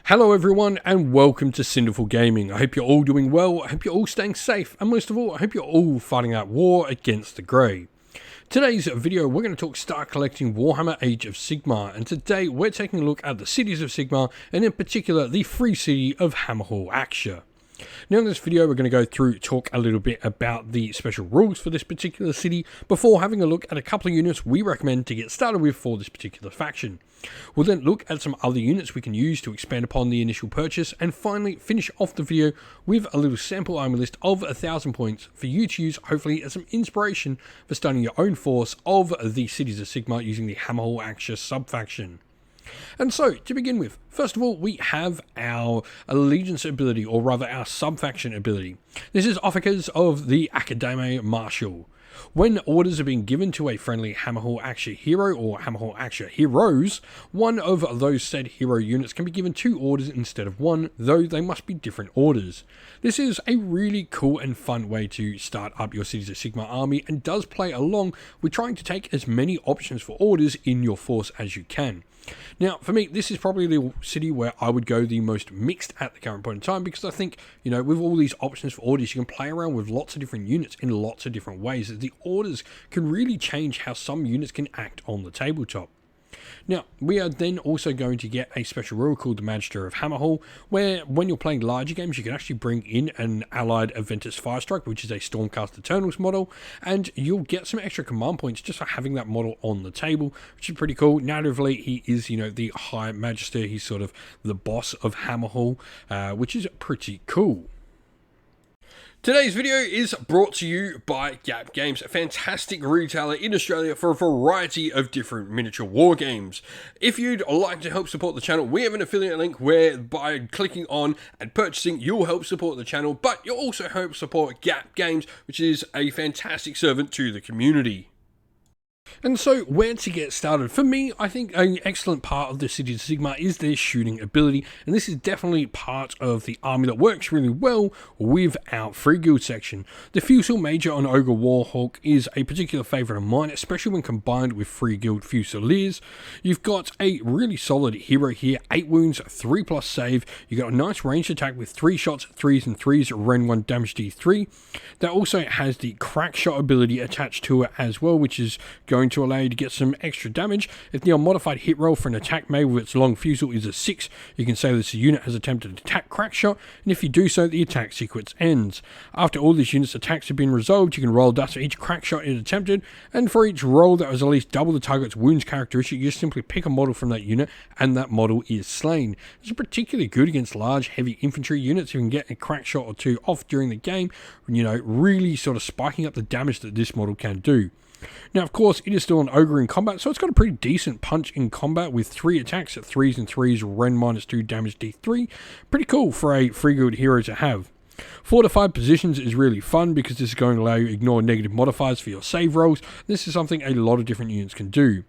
Hello everyone and welcome to Cinderful Gaming. I hope you're all doing well, I hope you're all staying safe, and most of all, I hope you're all fighting out war against the Grey. Today's video, we're going to talk Start Collecting Warhammer Age of Sigmar, and today we're taking a look at the cities of Sigmar, and in particular the free city of Hammerhal, Aqsha. Now in this video we're going to go through, talk a little bit about the special rules for this particular city before having a look at a couple of units we recommend to get started with for this particular faction. We'll then look at some other units we can use to expand upon the initial purchase, and finally finish off the video with a little sample army list of 1,000 points for you to use, hopefully as some inspiration for starting your own force of the cities of Sigmar using the Hammerhal Aqsha sub-faction. And so, to begin with, first of all, we have our allegiance ability, or rather our sub-faction ability. This is Officers of the Academe Martial. When orders are being given to a friendly Hammerhal Aqsha hero or Hammerhal Aqsha heroes, one of those said hero units can be given 2 orders instead of 1, though they must be different orders. This is a really cool and fun way to start up your Cities of Sigmar army, and does play along with trying to take as many options for orders in your force as you can. Now, for me, this is probably the city where I would go the most mixed at the current point in time, because I think, you know, with all these options for orders, you can play around with lots of different units in lots of different ways. The orders can really change how some units can act on the tabletop. Now, we are then also going to get a special rule called the Magister of Hammerhal, where when you're playing larger games, you can actually bring in an allied Aventus Firestrike, which is a Stormcast Eternals model, and you'll get some extra command points just for having that model on the table, which is pretty cool. Narratively, he is, you know, the High Magister. He's sort of the boss of Hammerhal, which is pretty cool. Today's video is brought to you by Gap Games, a fantastic retailer in Australia for a variety of different miniature war games. If you'd like to help support the channel, we have an affiliate link where by clicking on and purchasing, you'll help support the channel, but you'll also help support Gap Games, which is a fantastic servant to the community. And so, where to get started? For me, I think an excellent part of the Cities of Sigmar is their shooting ability, and this is definitely part of the army that works really well with our Free Guild section. The Fusilier Major on Ogre Warhawk is a particular favourite of mine, especially when combined with Free Guild Fusiliers. You've got a really solid hero here, 8 wounds, 3+ save. You've got a nice ranged attack with 3 shots, 3s and 3s, Ren 1 damage D3. That also has the Crack Shot ability attached to it as well, which is going to allow you to get some extra damage. If the unmodified hit roll for an attack made with its long fusel is a 6, you can say this unit has attempted to attack Crack Shot, and if you do so, the attack sequence ends. After all this unit's attacks have been resolved, you can roll dice for each Crack Shot it attempted, and for each roll that was at least double the target's wounds characteristic, you just simply pick a model from that unit, and that model is slain. This is particularly good against large, heavy infantry units who can get a Crack Shot or 2 off during the game, you know, really sort of spiking up the damage that this model can do. Now, of course, it is still an ogre in combat, so it's got a pretty decent punch in combat with 3 attacks at 3s and 3s, Ren -2 damage D3. Pretty cool for a Free Guild hero to have. Fortified positions is really fun because this is going to allow you to ignore negative modifiers for your save rolls. This is something a lot of different units can do.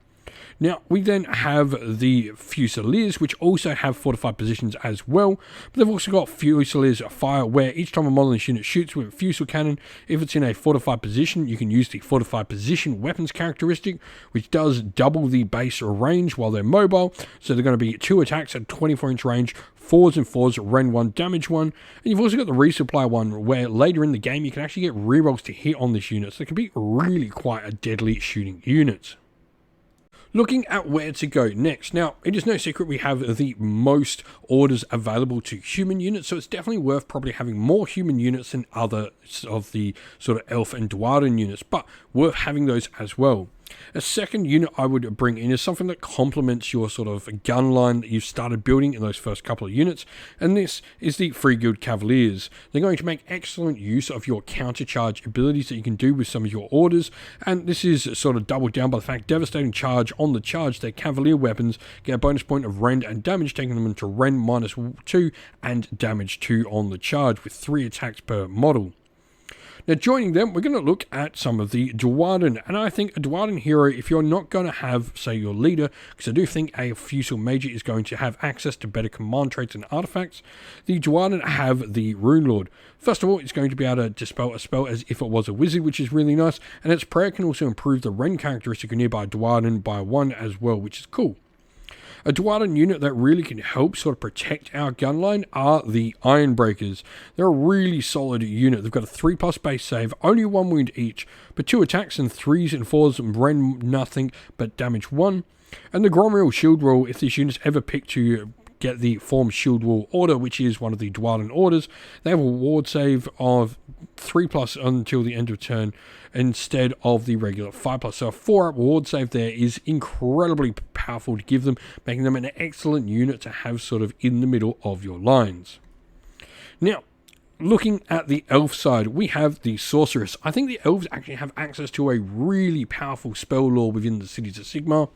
Now, we then have the Fusiliers, which also have fortified positions as well, but they've also got Fusiliers Fire, where each time a model in this unit shoots with a fusel cannon, if it's in a fortified position, you can use the fortified position weapons characteristic, which does double the base range while they're mobile, so they're going to be 2 attacks at 24-inch range, 4s and 4s, Ren 1 damage 1, and you've also got the resupply one, where later in the game you can actually get rerolls to hit on this unit, so it can be really quite a deadly shooting unit. Looking at where to go next. Now, it is no secret we have the most orders available to human units, so it's definitely worth probably having more human units than other of the sort of elf and dwarven units, but worth having those as well. A second unit I would bring in is something that complements your sort of gun line that you've started building in those first couple of units, and this is the Free Guild Cavaliers. They're going to make excellent use of your countercharge abilities that you can do with some of your orders, and this is sort of doubled down by the fact devastating charge on the charge. Their Cavalier weapons get a bonus point of rend and damage, taking them into rend -2 and damage 2 on the charge with 3 attacks per model. Now, joining them, we're going to look at some of the Dwarden, and I think a Dwarden hero, if you're not going to have, say, your leader, because I do think a Fusilier Major is going to have access to better command traits and artifacts, the Dwarden have the Rune Lord. First of all, it's going to be able to dispel a spell as if it was a wizard, which is really nice, and its prayer can also improve the Rend characteristic of nearby Dwarden by 1 as well, which is cool. A Dwarden unit that really can help sort of protect our gun line are the Ironbreakers. They're a really solid unit. They've got a 3+ base save, only 1 wound each, but 2 attacks and 3s and 4s and rend nothing but damage 1. And the Gromriel Shield Wall, if this unit's ever picked to get the Form Shield Wall Order, which is one of the Dwarden orders, they have a ward save of 3+ until the end of turn instead of the regular 5+. So a 4-up ward save there is incredibly powerful to give them, making them an excellent unit to have sort of in the middle of your lines. Now, looking at the elf side, we have the Sorceress. I think the elves actually have access to a really powerful spell lore within the cities of Sigmar,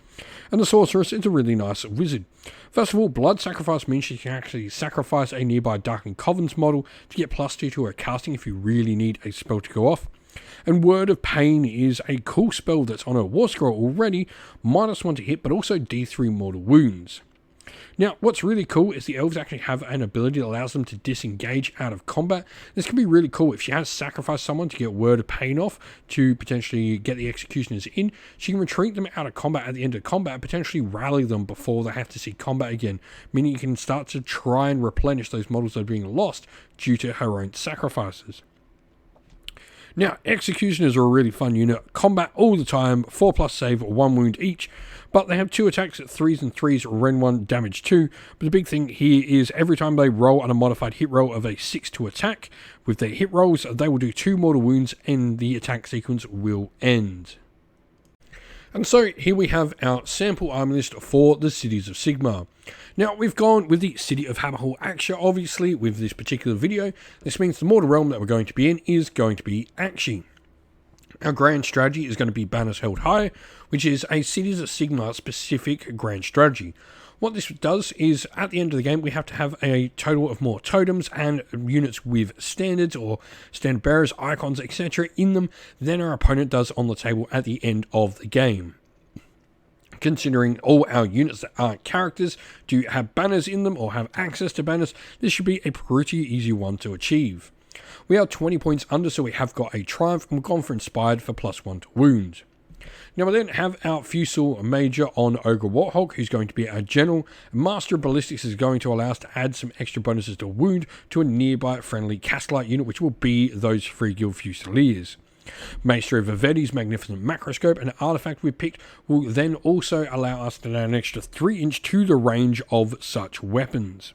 and the Sorceress is a really nice wizard. First of all, Blood Sacrifice means she can actually sacrifice a nearby Darkened Covens model to get +2 to her casting if you really need a spell to go off. And Word of Pain is a cool spell that's on her War Scroll already, -1 to hit, but also D3 mortal wounds. Now, what's really cool is the elves actually have an ability that allows them to disengage out of combat. This can be really cool. If she has sacrificed someone to get Word of Pain off to potentially get the executioners in, she can retreat them out of combat at the end of combat and potentially rally them before they have to see combat again, meaning you can start to try and replenish those models that are being lost due to her own sacrifices. Now, Executioners are a really fun unit. Combat all the time, 4+ save, 1 wound each, but they have 2 attacks at 3s and 3s, rend 1, damage 2. But the big thing here is every time they roll on a modified hit roll of a 6 to attack, with their hit rolls, they will do 2 mortal wounds and the attack sequence will end. And so here we have our sample army list for the cities of Sigmar. Now, we've gone with the city of Hammerhal Aqsha, obviously, with this particular video. This means the mortal realm that we're going to be in is going to be Aqsha. Our grand strategy is going to be Banners Held High, which is a cities of Sigmar specific grand strategy. What this does is, at the end of the game, we have to have a total of more totems and units with standards or standard bearers, icons, etc. in them than our opponent does on the table at the end of the game. Considering all our units that aren't characters do have banners in them or have access to banners, this should be a pretty easy one to achieve. We are 20 points under, so we have got a Triumph, and we've gone for Inspired for +1 to wound. Now we then have our Fusel Major on Ogre Warthog, who's going to be our General. Master of Ballistics is going to allow us to add some extra bonuses to wound to a nearby friendly Castlight unit, which will be those Free Guild Fusiliers. Maestro of Viveti's Magnificent Macroscope, an artifact we picked, will then also allow us to add an extra 3-inch to the range of such weapons.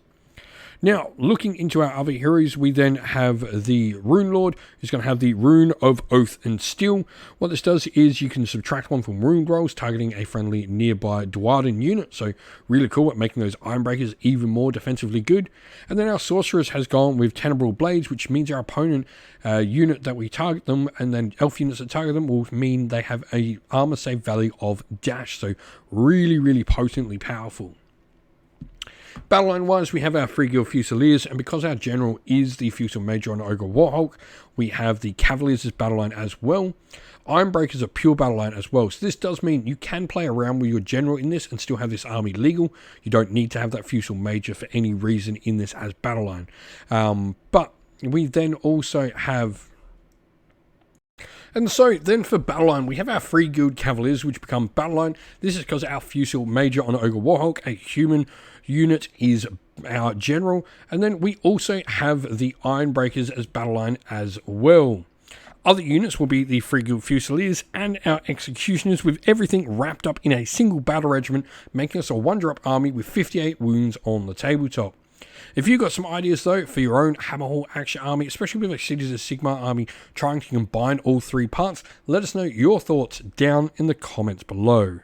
Now, looking into our other heroes, we then have the Rune Lord, who's going to have the Rune of Oath and Steel. What this does is you can subtract 1 from wound rolls, targeting a friendly nearby Dwarden unit, so really cool at making those Ironbreakers even more defensively good. And then our Sorceress has gone with Tenebral Blades, which means our opponent unit that we target them, and then elf units that target them, will mean they have a armor save value of dash, so really potently powerful. Battleline wise, we have our Free Guild Fusiliers, and because our general is the Fusel Major on Ogre Warthog, we have the Cavaliers as battleline as well. Ironbreakers are pure battleline as well, so this does mean you can play around with your general in this and still have this army legal. You don't need to have that Fusel Major for any reason in this as battleline. But we then also have... And so then for Battleline, we have our Free Guild Cavaliers, which become Battleline. This is because our Fusel Major on Ogre Warthog, a human unit, is our General. And then we also have the Ironbreakers as Battleline as well. Other units will be the Free Guild Fusiliers and our Executioners, with everything wrapped up in a single battle regiment, making us a 1-drop army with 58 wounds on the tabletop. If you've got some ideas though for your own Hammerhal Aqsha army, especially with a Cities of Sigmar army trying to combine all 3 parts, let us know your thoughts down in the comments below.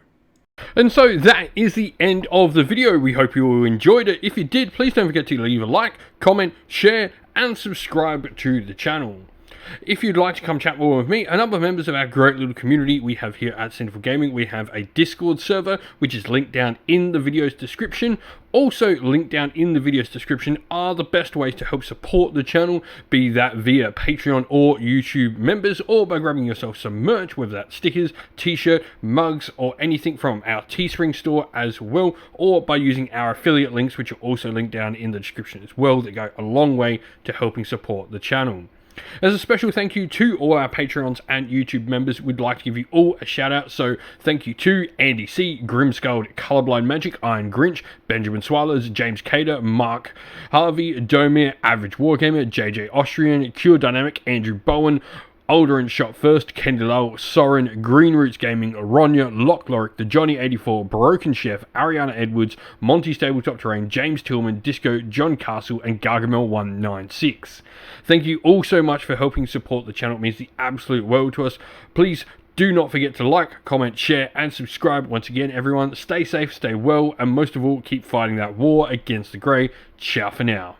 And so that is the end of the video. We hope you all enjoyed it. If you did, please don't forget to leave a like, comment, share and subscribe to the channel. If you'd like to come chat more with me and other members of our great little community we have here at Sinful Gaming, we have a Discord server which is linked down in the video's description. Also linked down in the video's description are the best ways to help support the channel, be that via Patreon or YouTube members, or by grabbing yourself some merch, whether that's stickers, t-shirt, mugs or anything from our Teespring store as well, or by using our affiliate links which are also linked down in the description as well, that go a long way to helping support the channel. As a special thank you to all our Patreons and YouTube members, we'd like to give you all a shout out. So thank you to Andy C, Grimskull, Colorblind Magic, Iron Grinch, Benjamin Swallows, James Cater, Mark Harvey, Domir, Average Wargamer, JJ Austrian, Cure Dynamic, Andrew Bowen, Alderin Shot First, Kendall, Soren, Green Roots Gaming, Ronya, Lockloric, The Johnny84, Broken Chef, Ariana Edwards, Monty's Tabletop Terrain, James Tillman, Disco, John Castle, and Gargamel196. Thank you all so much for helping support the channel. It means the absolute world to us. Please do not forget to like, comment, share, and subscribe. Once again, everyone, stay safe, stay well, and most of all, keep fighting that war against the Grey. Ciao for now.